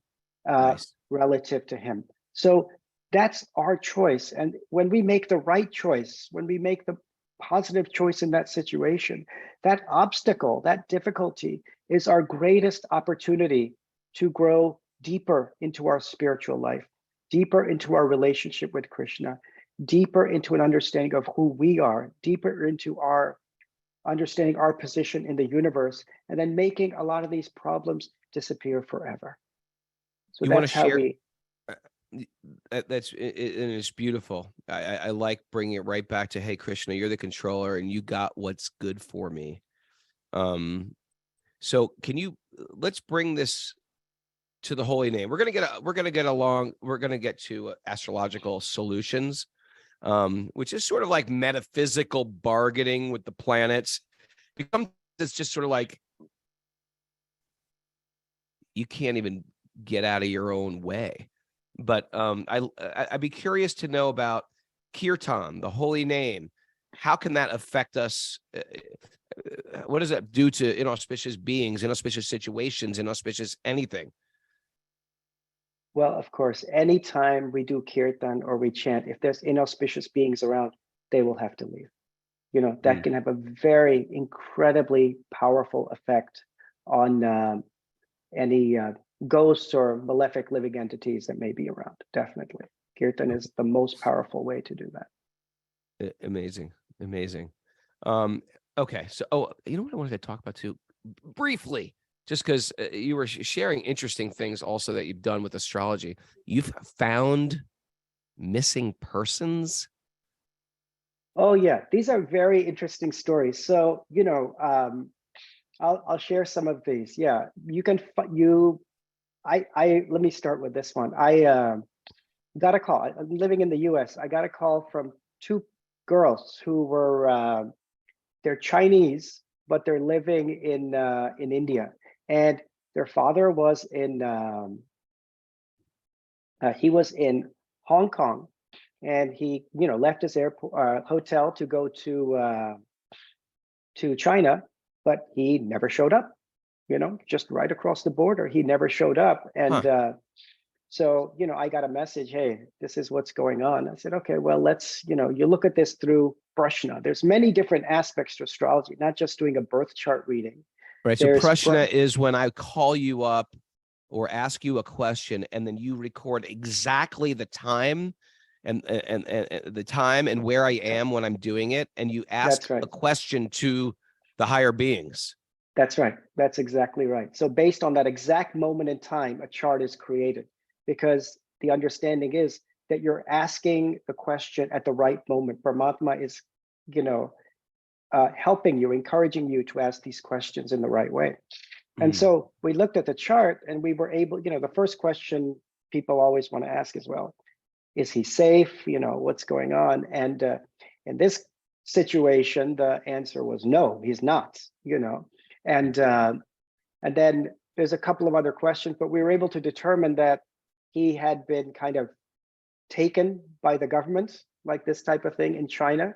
relative to him. So that's our choice. And when we make the right choice, when we make the positive choice in that situation, that obstacle, that difficulty is our greatest opportunity to grow deeper into our spiritual life, deeper into our relationship with Krishna, deeper into an understanding of who we are, deeper into our understanding our position in the universe, and then making a lot of these problems disappear forever. So that's how we. It's beautiful. I like bringing it right back to, hey, Krishna, you're the controller and you got what's good for me. So let's bring this to the holy name. We're going to get to astrological solutions, which is sort of like metaphysical bargaining with the planets. It's just sort of like, you can't even get out of your own way. But I'd be curious to know about kirtan, the holy name. How can that affect us? What does that do to inauspicious beings, inauspicious situations, inauspicious anything? Well, of course, anytime we do kirtan or we chant, if there's inauspicious beings around, they will have to leave. You know, that can have a very incredibly powerful effect on any ghosts or malefic living entities that may be around, definitely. Kirtan is the most powerful way to do that. Amazing. Okay, so you know what I wanted to talk about too, briefly, just because you were sharing interesting things also that you've done with astrology. You've found missing persons. Oh yeah, these are very interesting stories. So I'll share some of these. Yeah, you can let me start with this one. I got a call. I'm living in the U.S. I got a call from two girls who were they're Chinese, but they're living in India, and their father was he was in Hong Kong, and he left his airport hotel to go to China, but he never showed up. Just right across the border, he never showed up, and so I got a message, hey, this is what's going on. I said, okay, well, let's you look at this through Prashna. There's many different aspects to astrology, not just doing a birth chart reading. Right. So Prashna is when I call you up or ask you a question, and then you record exactly the time and the time and where I am when I'm doing it, and you ask a question to the higher beings. That's right. That's exactly right. So based on that exact moment in time, a chart is created, because the understanding is that you're asking the question at the right moment. Paramatma is, helping you, encouraging you to ask these questions in the right way. And so we looked at the chart, and we were able, the first question people always want to ask as well, is he safe? What's going on? And in this situation, the answer was no, he's not, and then there's a couple of other questions, but we were able to determine that he had been kind of taken by the government, like this type of thing in China,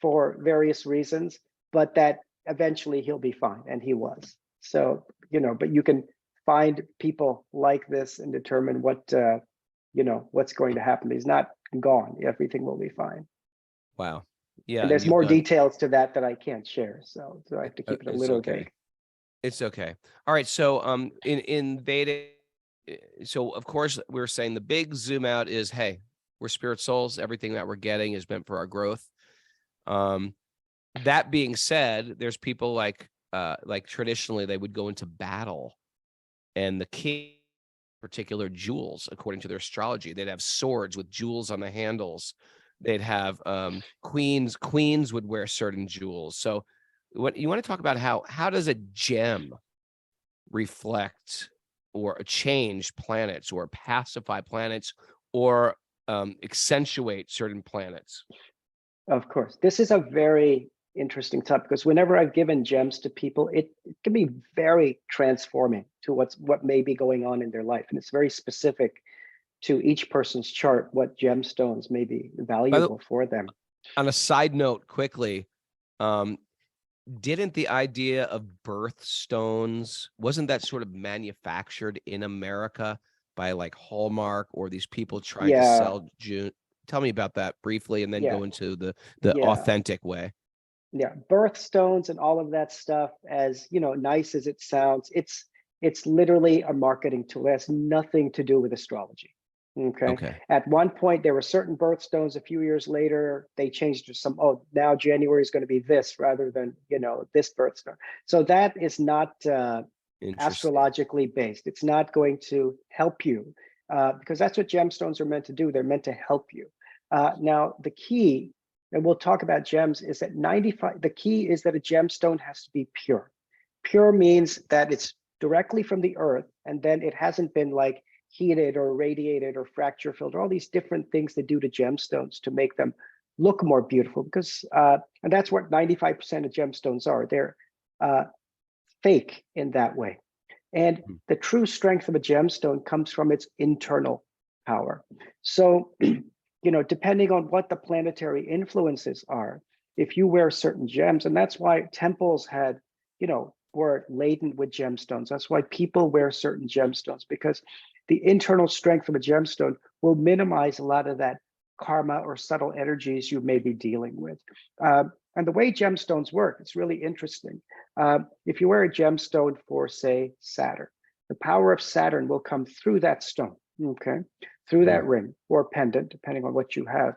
for various reasons, but that eventually he'll be fine, and he was. So, but you can find people like this and determine what, what's going to happen. He's not gone. Everything will be fine. Wow. Yeah. And there's more details to that I can't share. So I have to keep it a little vague. It's okay. All right. So in Vedic, so of course we're saying the big zoom out is, hey, we're spirit souls. Everything that we're getting is meant for our growth. That being said, there's people like traditionally they would go into battle, and the king, particular jewels, according to their astrology, they'd have swords with jewels on the handles. They'd have queens would wear certain jewels. So what you want to talk about, how does a gem reflect or change planets or pacify planets or accentuate certain planets? Of course. This is a very interesting topic, because whenever I've given gems to people, it can be very transforming to what may be going on in their life. And it's very specific to each person's chart, what gemstones may be valuable for them. On a side note, quickly, didn't the idea of birthstones, wasn't that sort of manufactured in America by like Hallmark or these people trying to sell June? Tell me about that briefly, and then go into the authentic way. Yeah, birthstones and all of that stuff, as nice as it sounds, it's literally a marketing tool. It has nothing to do with astrology. Okay. At one point, there were certain birthstones. A few years later, they changed to some. Oh, now January is going to be this rather than this birthstone. So that is not astrologically based. It's not going to help you because that's what gemstones are meant to do. They're meant to help you. Now, the key, and we'll talk about gems, is that the key is that a gemstone has to be pure. Pure means that it's directly from the earth, and then it hasn't been like heated or radiated or fracture filled, or all these different things they do to gemstones to make them look more beautiful, because and that's what 95% of gemstones are. They're fake in that way. And the true strength of a gemstone comes from its internal power. So, depending on what the planetary influences are, if you wear certain gems, and that's why temples had, were laden with gemstones. That's why people wear certain gemstones, because the internal strength of a gemstone will minimize a lot of that karma or subtle energies you may be dealing with. And the way gemstones work, it's really interesting. If you wear a gemstone for, say, Saturn, the power of Saturn will come through that stone. Okay. Through that Mm. ring or pendant, depending on what you have.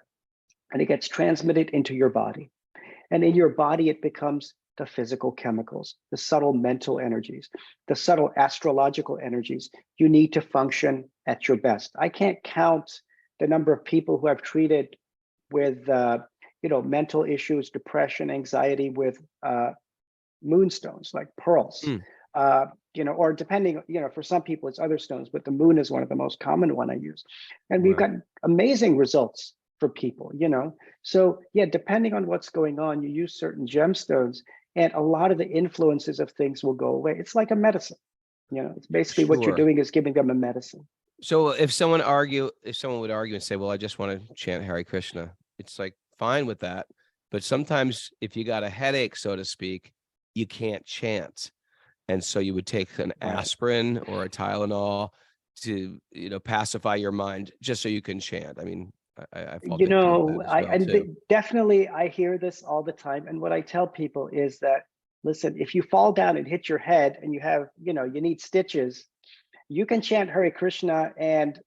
And it gets transmitted into your body. And in your body, it becomes the physical chemicals, the subtle mental energies, the subtle astrological energies you need to function at your best. I can't count the number of people who I've treated with mental issues, depression, anxiety with moonstones like pearls. Mm. Or depending, for some people it's other stones, but the moon is one of the most common one I use. And we've Wow. got amazing results for people, So yeah, depending on what's going on, you use certain gemstones and a lot of the influences of things will go away. It's like a medicine, it's basically what you're Sure. doing is giving them a medicine. So if someone would argue and say, well, I just want to chant Hare Krishna, it's like fine with that. But sometimes if you got a headache, so to speak, you can't chant. And so you would take an Right. aspirin or a Tylenol to, pacify your mind just so you can chant. I mean, I fall victim to that as well too. Definitely I hear this all the time. And what I tell people is that, listen, if you fall down and hit your head and you have, you need stitches, you can chant Hare Krishna and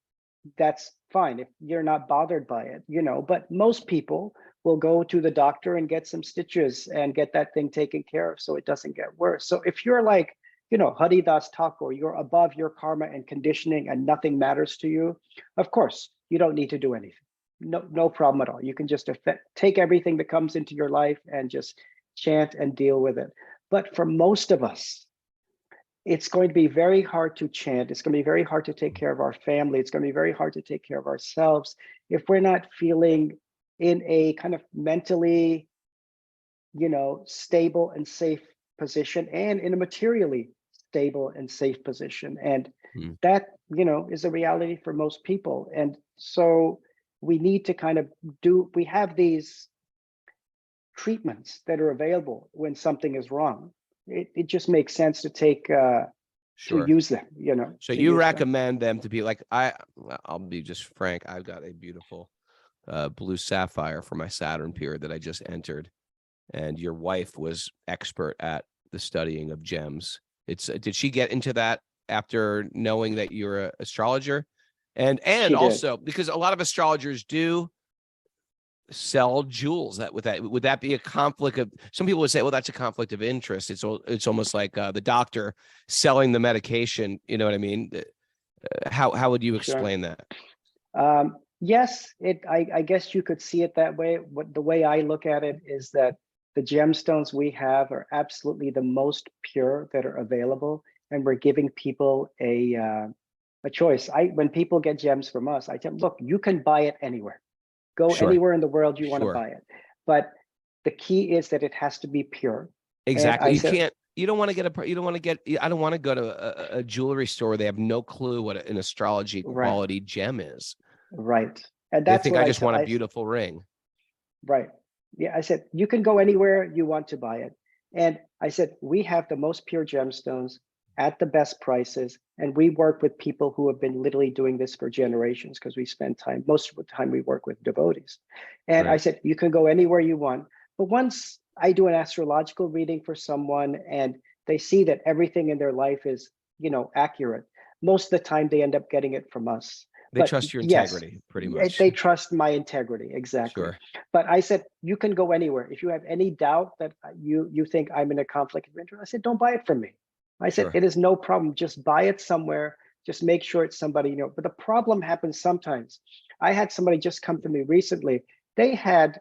that's fine if you're not bothered by it, but most people will go to the doctor and get some stitches and get that thing taken care of so it doesn't get worse. So if you're like, Haridas Thakur, you're above your karma and conditioning and nothing matters to you, of course, you don't need to do anything. No problem at all. You can just take everything that comes into your life and just chant and deal with it. But for most of us, it's going to be very hard to chant. It's going to be very hard to take care of our family. It's going to be very hard to take care of ourselves if we're not feeling in a kind of mentally, stable and safe position and in a materially stable and safe position. And that, is a reality for most people. And so we need to kind of we have these treatments that are available when something is wrong. It just makes sense to take Sure. to use them, So to you use them. recommend them to be like, I'll be just frank. I've got a beautiful blue sapphire for my Saturn period that I just entered. And your wife was expert at the studying of gems. Did she get into that after knowing that you're an astrologer? And She did. also because a lot of astrologers do sell jewels. Would that be a conflict of? Some people would say, well, that's a conflict of interest. It's almost like the doctor selling the medication. You know what I mean? How would you explain that? Yes, I guess you could see it that way. The way I look at it is that the gemstones we have are absolutely the most pure that are available, and we're giving people a choice. When people get gems from us, I tell them, look, you can buy it anywhere. Go Sure. anywhere in the world you want to Sure. buy it. But the key is that it has to be pure. Exactly. You don't want to get I don't want to go to a jewelry store where they have no clue what an astrology quality gem is. Right. And They that's think what I just want a beautiful ring. Right. Yeah, I said, you can go anywhere you want to buy it. And I said, we have the most pure gemstones at the best prices. And we work with people who have been literally doing this for generations because we spend time, most of the time we work with devotees. And I said, you can go anywhere you want. But once I do an astrological reading for someone and they see that everything in their life is, accurate, most of the time they end up getting it from us. They trust your integrity, pretty much. They trust my integrity, exactly. Sure. But I said, you can go anywhere. If you have any doubt that you think I'm in a conflict of interest, I said, don't buy it from me. I said, it is no problem. Just buy it somewhere. Just make sure it's somebody you know. But the problem happens sometimes. I had somebody just come to me recently. They had,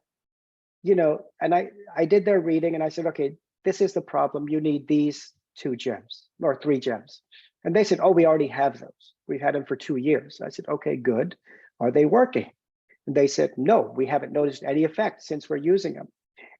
and I did their reading and I said, okay, this is the problem. You need these 2 gems or 3 gems. And they said, oh, we already have those. We've had them for 2 years. I said, okay, good. Are they working? And they said, no, we haven't noticed any effect since we're using them.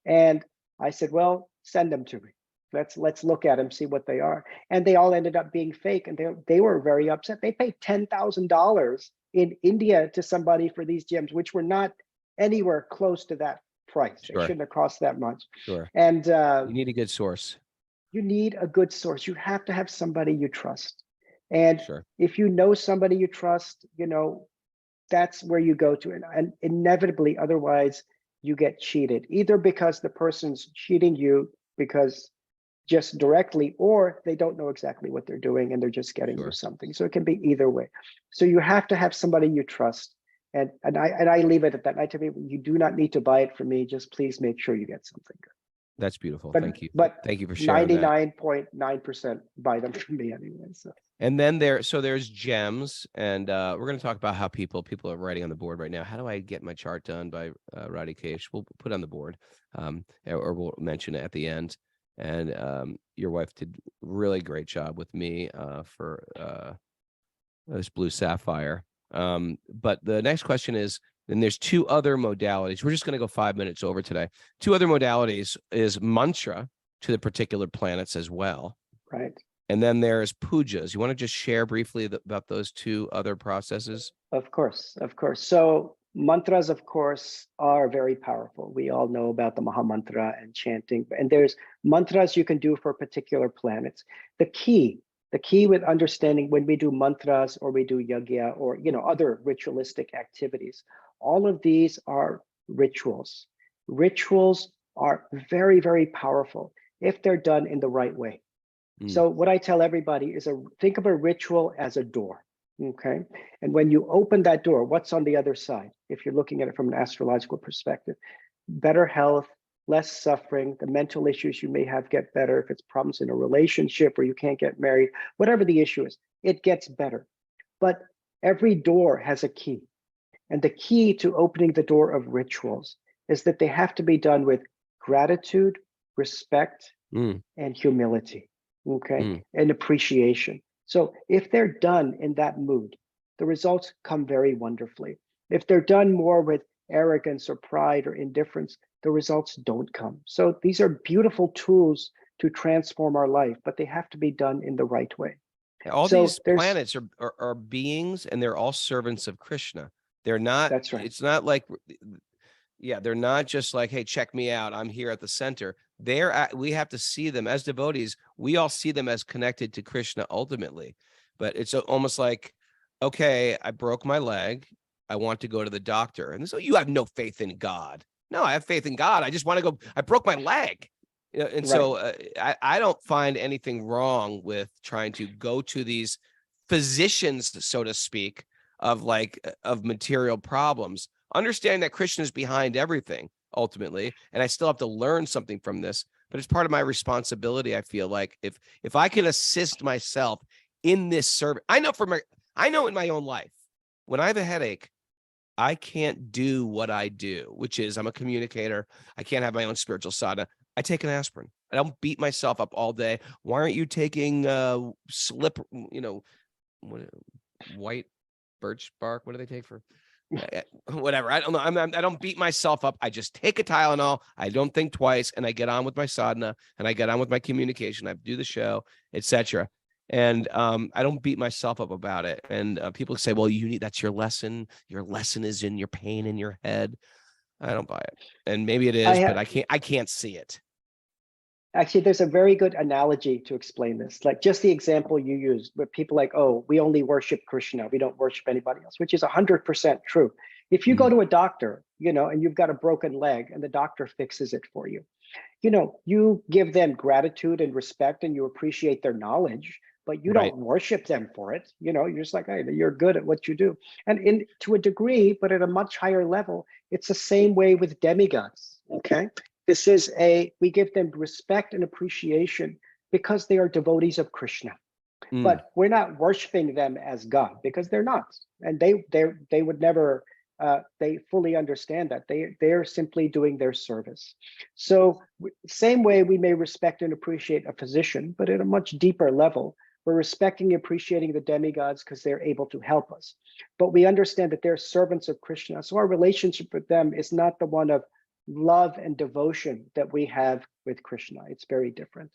And I said, well, send them to me. Let's look at them, see what they are. And they all ended up being fake. And they were very upset. They paid $10,000 in India to somebody for these gems, which were not anywhere close to that price. They shouldn't have cost that much. Sure. And you need a good source. You need a good source. You have to have somebody you trust. And if you know somebody you trust, that's where you go to. And inevitably, otherwise, you get cheated, either because the person's cheating you because just directly, or they don't know exactly what they're doing and they're just getting you something. So it can be either way. So you have to have somebody you trust. And I leave it at that. I tell people, you do not need to buy it from me. Just please make sure you get something good. That's beautiful. But, Thank you. But thank you for sharing that. 99.9% buy them from me anyway. So. And then there's gems, and we're going to talk about how people are writing on the board right now. How do I get my chart done by Rodhi Kish? We'll put it on the board, or we'll mention it at the end. And your wife did really great job with me for this blue sapphire. But the next question is, then there's two other modalities. We're just going to go 5 minutes over today. Two other modalities is mantra to the particular planets as well. Right. And then there's pujas. You want to just share briefly about those two other processes? Of course, of course. So mantras, of course, are very powerful. We all know about the Maha Mantra and chanting, and there's mantras you can do for particular planets. The key with understanding when we do mantras or we do yajna or other ritualistic activities, all of these are rituals. Rituals are very, very powerful if they're done in the right way. So what I tell everybody is think of a ritual as a door, okay? And when you open that door, what's on the other side? If you're looking at it from an astrological perspective, better health, less suffering, the mental issues you may have get better. If it's problems in a relationship or you can't get married, whatever the issue is, it gets better. But every door has a key. And the key to opening the door of rituals is that they have to be done with gratitude, respect, and humility. Okay, and appreciation. So if they're done in that mood, the results come very wonderfully. If they're done more with arrogance or pride or indifference, the results don't come. So these are beautiful tools to transform our life, but they have to be done in the right way. All these planets are beings, and they're all servants of Krishna. They're not. That's right. It's not like, they're not just like, hey, check me out, I'm here at the center. We have to see them as devotees. We all see them as connected to Krishna ultimately. But it's almost like, okay, I broke my leg, I want to go to the doctor. And so, you have no faith in God. No, I have faith in God. I just want to go. I broke my leg. And right. So I don't find anything wrong with trying to go to these physicians, so to speak, of material problems, understanding that Krishna is behind everything ultimately. And I still have to learn something from this, but it's part of my responsibility. I feel like if I can assist myself in this service, I know in my own life, when I have a headache, I can't do what I do, which is I'm a communicator. I can't have my own spiritual sadhana. I take an aspirin. I don't beat myself up all day. Why aren't you taking white birch bark? What do they take for whatever? I don't know. I don't beat myself up. I just take a Tylenol. I don't think twice, and I get on with my sadhana, and I get on with my communication. I do the show, etc. And I don't beat myself up about it. And people say, well, that's your lesson. Your lesson is in your pain in your head. I don't buy it. And maybe it is, but I can't see it. Actually, there's a very good analogy to explain this. Like just the example you used, where people like, oh, we only worship Krishna, we don't worship anybody else, which is 100% true. If you go to a doctor, and you've got a broken leg and the doctor fixes it for you, you give them gratitude and respect and you appreciate their knowledge, but you don't worship them for it. You're just like, hey, you're good at what you do. And to a degree, but at a much higher level, it's the same way with demigods, okay? We give them respect and appreciation because they are devotees of Krishna. But we're not worshiping them as God because they're not. And they would never, they fully understand that. They're simply doing their service. So same way we may respect and appreciate a physician, but at a much deeper level, we're respecting and appreciating the demigods because they're able to help us. But we understand that they're servants of Krishna. So our relationship with them is not the one of love and devotion that we have with Krishna. It's very different.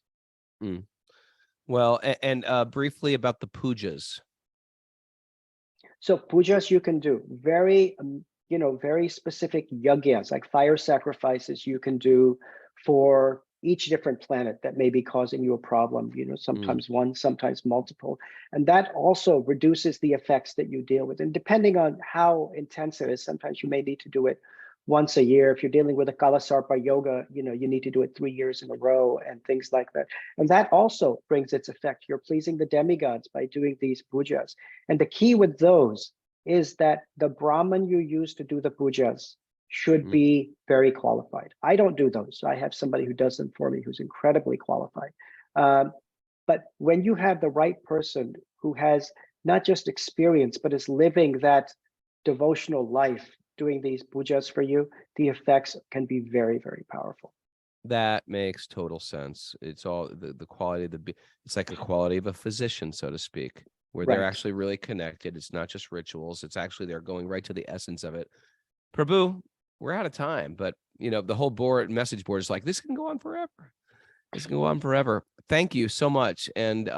Well, and briefly about the pujas. So pujas you can do very, very specific yajnas, like fire sacrifices you can do for each different planet that may be causing you a problem, sometimes one, sometimes multiple. And that also reduces the effects that you deal with. And depending on how intense it is, sometimes you may need to do it once a year. If you're dealing with a Kalasarpa yoga, you know, you need to do it 3 years in a row and things like that. And that also brings its effect. You're pleasing the demigods by doing these pujas. And the key with those is that the Brahman you use to do the pujas should be very qualified. I don't do those. I have somebody who does them for me who's incredibly qualified. But when you have the right person who has not just experience, but is living that devotional life doing these pujas for you, the effects can be very, very powerful. That makes total sense. It's all the quality of it's like the quality of a physician, so to speak, where they're Right. actually really connected. It's not just rituals. It's actually they're going right to the essence of it. Prabhu, we're out of time, but you know, the whole message board is like, this can go on forever. This can go on forever. Thank you so much. And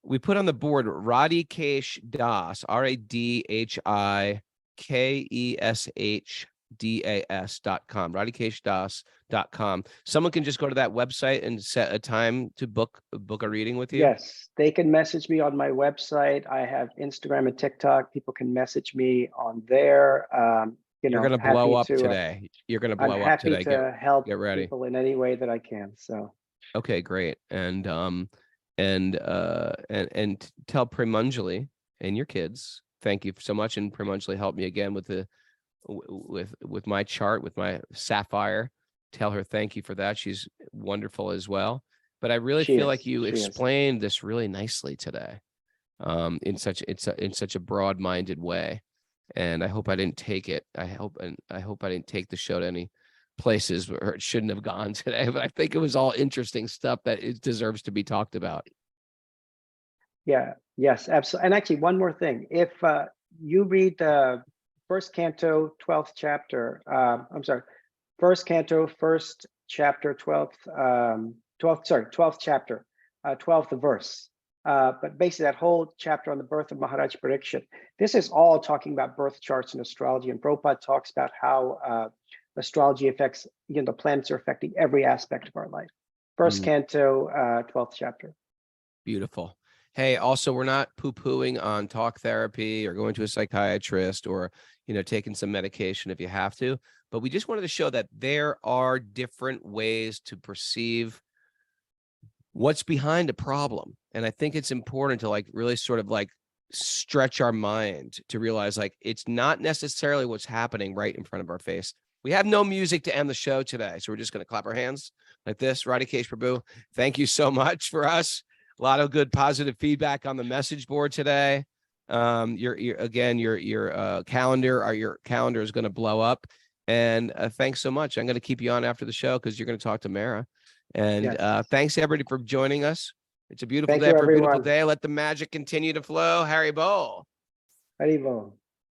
we put on the board Radhikesh Das, RADHIKESHDAS.com, radhikeshdas.com. Someone can just go to that website and set a time to book a reading with you. Yes, they can message me on my website. I have Instagram and TikTok. People can message me on there. You know, You're going to blow up today. You're going to blow up today. I'm happy to help get ready. people in any way that I can. So. Okay, great. And tell Premanjali and your kids, thank you so much. And Premanjali helped me again with with my chart, with my sapphire. Tell her thank you for that. She's wonderful as well. But I really feel like you explained this really nicely today, in such a broad-minded way. And I hope I didn't take it. I hope I didn't take the show to any places where it shouldn't have gone today. But I think it was all interesting stuff that it deserves to be talked about. Yeah. Yes. Absolutely. And actually, one more thing. If you read the first canto, 12th chapter. First canto, first chapter, 12th chapter, 12th verse. But basically that whole chapter on the birth of Maharaj Parikshit, this is all talking about birth charts and astrology. And Prabhupada talks about how astrology affects, you know, the planets are affecting every aspect of our life. First canto, 12th chapter. Beautiful. Hey, also, we're not poo-pooing on talk therapy or going to a psychiatrist or, you know, taking some medication if you have to, but we just wanted to show that there are different ways to perceive what's behind a problem. And I think it's important to like really sort of like stretch our mind to realize like it's not necessarily what's happening right in front of our face. We have no music to end the show today, so we're just going to clap our hands like this. Rodhi Kish Prabhu, thank you so much for us. A lot of good positive feedback on the message board today. Your calendar is going to blow up. And thanks so much. I'm going to keep you on after the show because you're going to talk to Mara. And thanks everybody for joining us. It's a beautiful day for a beautiful day. Let the magic continue to flow. Harry Bo. Harry Bo.